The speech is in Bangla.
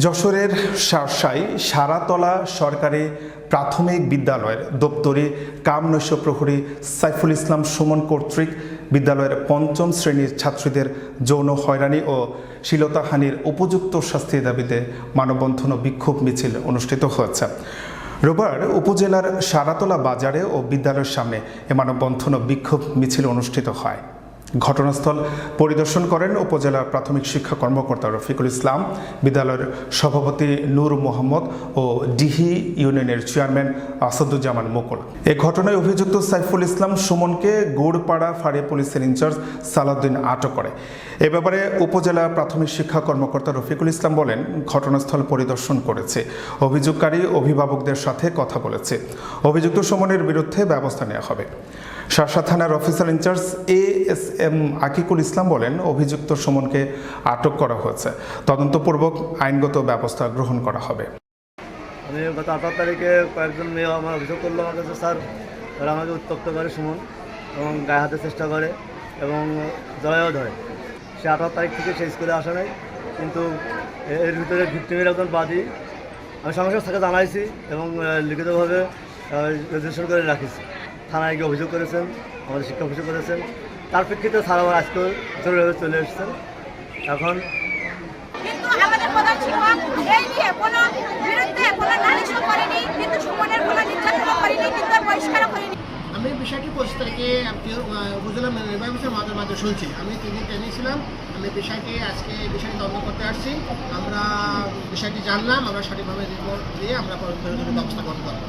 যশোরের শার্শায় সারাতলা সরকারি প্রাথমিক বিদ্যালয়ের দপ্তরি কাম নৈশ প্রহরী সাইফুল ইসলাম সুমন কর্তৃক বিদ্যালয়ের পঞ্চম শ্রেণীর ছাত্রীদের যৌন হয়রানি ও শ্লীলতাহানির উপযুক্ত শাস্তির দাবিতে মানববন্ধন ও বিক্ষোভ মিছিল অনুষ্ঠিত হয়েছে। রোববার উপজেলার সারাতলা বাজারে ও বিদ্যালয়ের সামনে এ মানববন্ধন ও বিক্ষোভ মিছিল অনুষ্ঠিত হয়। ঘটনাস্থল পরিদর্শন করেন উপজেলা প্রাথমিক শিক্ষা কর্মকর্তা রফিকুল ইসলাম, বিদ্যালয়ের সভাপতি নূর মোহাম্মদ ও ডিহি ইউনিয়নের চেয়ারম্যান আসাদুজ্জামান মুকুল। এ ঘটনায় অভিযুক্ত সাইফুল ইসলাম সুমনকে গোড়পাড়া ফাঁড়ি পুলিশের ইনচার্জ সালাউদ্দিন আটক করে। এ ব্যাপারে উপজেলা প্রাথমিক শিক্ষা কর্মকর্তা রফিকুল ইসলাম বলেন, ঘটনাস্থল পরিদর্শন করেছে, অভিযোগকারী অভিভাবকদের সাথে কথা বলেছে, অভিযুক্ত সুমনের বিরুদ্ধে ব্যবস্থা নেওয়া হবে। শার্শা থানার অফিসার ইনচার্জ ASM আকিকুল ইসলাম বলেন, অভিযুক্ত সুমনকে আটক করা হয়েছে, তদন্তপূর্বক আইনগত ব্যবস্থা গ্রহণ করা হবে। আমি গত 18 তারিখে কয়েকজন মেয়ে আমার অভিযোগ করলো আমার কাছে, স্যার ওরা আমাকে উত্তপ্ত করে সুমন এবং গায়ে হাতে চেষ্টা করে এবং জড়াইও ধরে। সে 18 তারিখ থেকে সে স্কুলে আসা নাই, কিন্তু এর ভিতরে ভিক্টিমের একজন বাদী আমি সঙ্গে সঙ্গে তাকে জানাইছি এবং লিখিতভাবে রেজিস্ট্রেশন করে রাখিছি। থানায় গিয়ে অভিযোগ করেছেন, আমাদের শিক্ষা অভিযোগ করেছেন, তার প্রেক্ষিতে স্যার আবার আজকে জরুরিভাবে চলে এসেছেন। এখন কিন্তু আমাদের প্রধান শিক্ষক এই নিয়ে কোনো বিরুদ্ধে কোনো নালিশও করেনি, কিন্তু সুমনের কোনো নির্যাতনও করেনি, কিন্তু বহিষ্কারও করেনি। আমি বিষয়টি 25 তারিখে উপজেলা নির্বাহী মাঝে শুনছি। আমি 3 দিন ট্রেনিং ছিলাম। আমি বিষয়টি আজকে বিষয়টি তদন্ত করতে আসছি। আমরা বিষয়টি জানলাম, আমরা সঠিকভাবে রিপোর্ট দিয়ে আমরা পরবর্তী ব্যবস্থা গ্রহণ করব।